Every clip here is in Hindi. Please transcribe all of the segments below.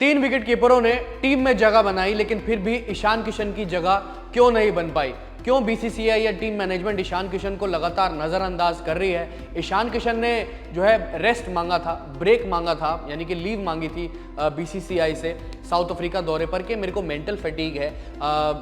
तीन विकेट कीपरों ने टीम में जगह बनाई, लेकिन फिर भी ईशान किशन की जगह क्यों नहीं बन पाई? क्यों बीसीसीआई या टीम मैनेजमेंट ईशान किशन को लगातार नजरअंदाज कर रही है? ईशान किशन ने जो है रेस्ट मांगा था, ब्रेक मांगा था, यानी कि लीव मांगी थी बीसीसीआई से साउथ अफ्रीका दौरे पर कि मेरे को मेंटल फटीग है,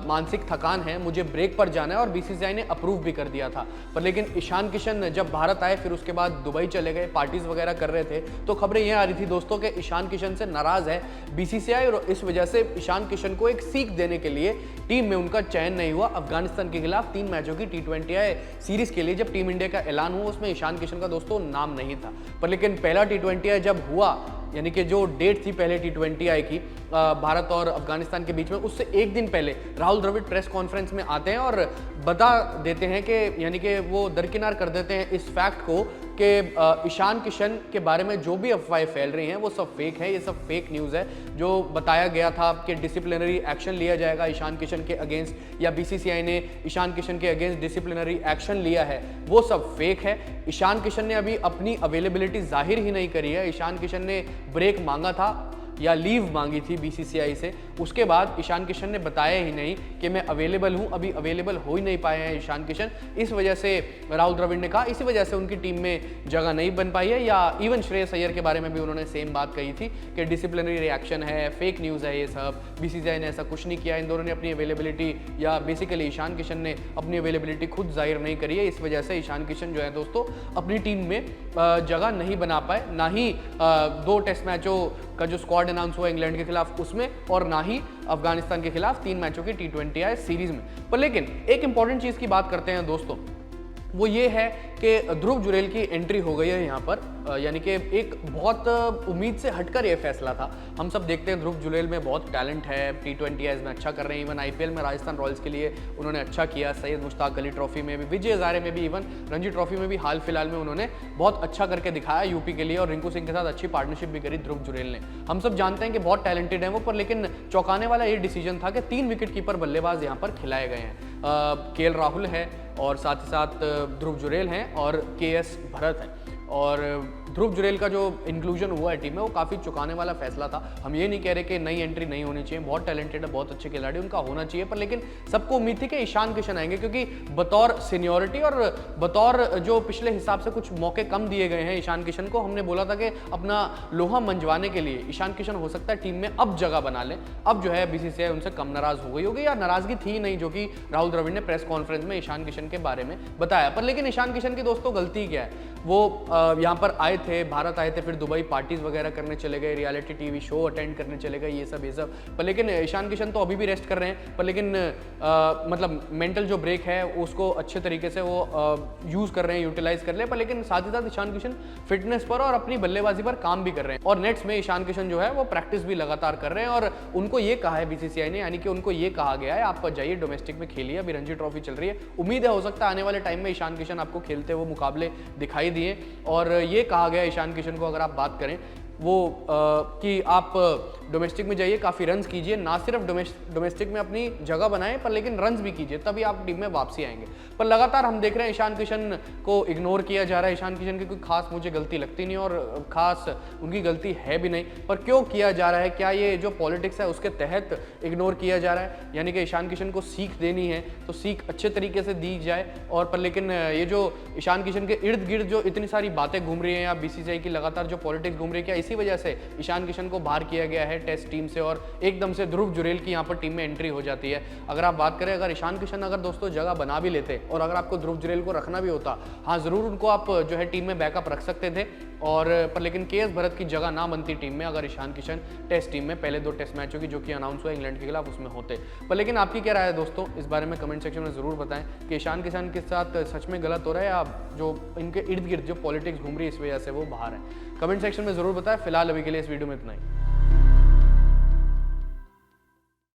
मानसिक थकान है, मुझे ब्रेक पर जाना है, और बीसीसीआई ने अप्रूव भी कर दिया था। पर लेकिन ईशान किशन जब भारत आए, फिर उसके बाद दुबई चले गए, पार्टीज वगैरह कर रहे थे, तो खबरें ये आ रही थी दोस्तों कि ईशान किशन से नाराज है बीसीसीआई, और इस वजह से ईशान किशन को एक सीख देने के लिए टीम में उनका चयन नहीं हुआ। अफगानिस्तान के खिलाफ 3 मैचों की T20 सीरीज के लिए जब टीम इंडिया का ऐलान हुआ, उसमें ईशान किशन का दोस्तों नाम नहीं था। पर लेकिन पहला T20 जब हुआ, यानी कि जो डेट थी पहले T20 की भारत और अफगानिस्तान के बीच में, उससे एक दिन पहले राहुल द्रविड़ प्रेस कॉन्फ्रेंस में आते हैं और बता देते हैं कि यानी कि वो दरकिनार कर देते हैं इस फैक्ट को कि ईशान किशन के बारे में जो भी अफवाहें फैल रही हैं वो सब फेक है, ये सब फेक न्यूज़ है। जो बताया गया था कि डिसिप्लिनरी एक्शन लिया जाएगा ईशान किशन के अगेंस्ट, या बीसीसीआई ने ईशान किशन के अगेंस्ट डिसिप्लिनरी एक्शन लिया है, वो सब फेक है। ईशान किशन ने अभी अपनी अवेलेबिलिटी जाहिर ही नहीं करी है। ईशान किशन ने ब्रेक मांगा था या लीव मांगी थी बीसीसीआई से, उसके बाद ईशान किशन ने बताया ही नहीं कि मैं अवेलेबल हूं। अभी अवेलेबल हो ही नहीं पाए हैं ईशान किशन, इस वजह से राहुल द्रविड़ ने कहा इसी वजह से उनकी टीम में जगह नहीं बन पाई है। या इवन श्रेयस अय्यर के बारे में भी उन्होंने सेम बात कही थी कि डिसिप्लिनरी रिएक्शन है, फेक न्यूज़ है ये सब, बीसीसीआई ने ऐसा कुछ नहीं किया। इन दोनों ने अपनी अवेलेबिलिटी, या बेसिकली ईशान किशन ने अपनी अवेलेबिलिटी खुद जाहिर नहीं करी है, इस वजह से ईशान किशन जो है दोस्तों अपनी टीम में जगह नहीं बना पाए। ना ही 2 टेस्ट मैचों का जो स्क्वाड अनाउंस हुआ इंग्लैंड के खिलाफ उसमें, और ना ही अफगानिस्तान के खिलाफ 3 मैचों की T20 सीरीज में। पर लेकिन एक इंपॉर्टेंट चीज की बात करते हैं दोस्तों, वो ये है कि ध्रुव जुरैल की एंट्री हो गई है यहाँ पर, यानी कि एक बहुत उम्मीद से हटकर ये फैसला था। हम सब देखते हैं ध्रुव जुरैल में बहुत टैलेंट है, T20 में अच्छा कर रहे हैं, इवन आईपीएल में राजस्थान रॉयल्स के लिए उन्होंने अच्छा किया, सैयद मुश्ताक अली ट्रॉफी में भी, विजय हजारे में भी, इवन रणजी ट्रॉफी में भी हाल फिलहाल में उन्होंने बहुत अच्छा करके दिखाया यूपी के लिए, और रिंकू सिंह के साथ अच्छी पार्टनरशिप भी करी ध्रुव जुरैल ने। हम सब जानते हैं कि बहुत टैलेंटेड है वो, पर लेकिन चौंकाने वाला ये डिसीजन था कि 3 विकेट कीपर बल्लेबाज यहाँ पर खिलाए गए हैं। केएल राहुल है, और साथ ही साथ ध्रुव जुरैल हैं, और केएस भरत है। और ध्रुव जुरैल का जो इंक्लूजन हुआ है टीम में, वो काफ़ी चौंकाने वाला फैसला था। हम ये नहीं कह रहे कि नई एंट्री नहीं होनी चाहिए, बहुत टैलेंटेड है, बहुत अच्छे खिलाड़ी, उनका होना चाहिए, पर लेकिन सबको उम्मीद थी कि ईशान किशन आएंगे, क्योंकि बतौर सीनियोरिटी और बतौर जो पिछले हिसाब से कुछ मौके कम दिए गए हैं ईशान किशन को, हमने बोला था कि अपना लोहा मंजवाने के लिए ईशान किशन हो सकता है टीम में अब जगह बना लें। अब जो है बीसीसीआई उनसे कम नाराज हो गई होगी, या नाराजगी थी नहीं, जो कि राहुल द्रविड़ ने प्रेस कॉन्फ्रेंस में ईशान किशन के बारे में बताया। पर लेकिन ईशान किशन की दोस्तों गलती क्या है? वो यहाँ पर आए थे, भारत आए थे, फिर दुबई पार्टीज वगैरह करने चले गए, रियलिटी टीवी शो अटेंड करने चले गए, ये सब। पर लेकिन ईशान किशन तो अभी भी रेस्ट कर रहे हैं, पर लेकिन मतलब मेंटल जो ब्रेक है उसको अच्छे तरीके से वो यूज़ कर रहे हैं, यूटिलाइज कर रहे हैं। पर लेकिन साथ ही साथ ईशान किशन फिटनेस पर और अपनी बल्लेबाजी पर काम भी कर रहे हैं, और नेट्स में ईशान किशन जो है वो प्रैक्टिस भी लगातार कर रहे हैं। और उनको ये कहा है बीसीसीआई ने, यानी कि उनको ये कहा गया है आप जाइए डोमेस्टिक में खेलिए, अभी रणजी ट्रॉफी चल रही है, उम्मीद है हो सकता है आने वाले टाइम में ईशान किशन आपको खेलते हुए मुकाबले दिखाई दिए। और ये कहा गया ईशान किशन को, अगर आप बात करें वो कि आप डोमेस्टिक में जाइए, काफ़ी रन्स कीजिए, ना सिर्फ डोमेस्टिक में अपनी जगह बनाएं, पर लेकिन रन्स भी कीजिए, तभी आप टीम में वापसी आएंगे। पर लगातार हम देख रहे हैं ईशान किशन को इग्नोर किया जा रहा है। ईशान किशन की कोई खास मुझे गलती लगती नहीं, और खास उनकी गलती है भी नहीं, पर क्यों किया जा रहा है? क्या ये जो पॉलिटिक्स है उसके तहत इग्नोर किया जा रहा है? यानी कि ईशान किशन को सीख देनी है तो सीख अच्छे तरीके से दी जाए। और पर लेकिन ये जो ईशान किशन के इर्द गिर्द जो इतनी सारी बातें घूम रही हैं, या बीसीसीआई की लगातार जो पॉलिटिक्स घूम रही है, क्या इसी वजह से ईशान किशन को बाहर किया गया है टेस्ट टीम से, और एकदम से ध्रुव जुरैल की यहाँ पर टीम में एंट्री हो जाती है? अगर आप बात करें, अगर ईशान किशन अगर दोस्तों जगह बना भी लेते, और अगर आपको ध्रुव जुरैल को रखना भी होता, हाँ ज़रूर उनको आप जो है टीम में बैकअप रख सकते थे, और पर लेकिन केएस भरत की जगह ना बनती टीम में अगर ईशान किशन टेस्ट टीम में पहले 2 टेस्ट मैचों की जो कि अनाउंस हुआ इंग्लैंड के खिलाफ उसमें होते। पर लेकिन आपकी क्या राय है दोस्तों, इस बारे में कमेंट सेक्शन में ज़रूर बताएं कि ईशान किशन के साथ सच में गलत हो रहा है, या जो इनके इर्द गिर्द जो पॉलिटिक्स घूम रही है इस वजह से वो बाहर है। कमेंट सेक्शन में ज़रूर बताएं। फिलहाल अभी के लिए इस वीडियो में इतना ही।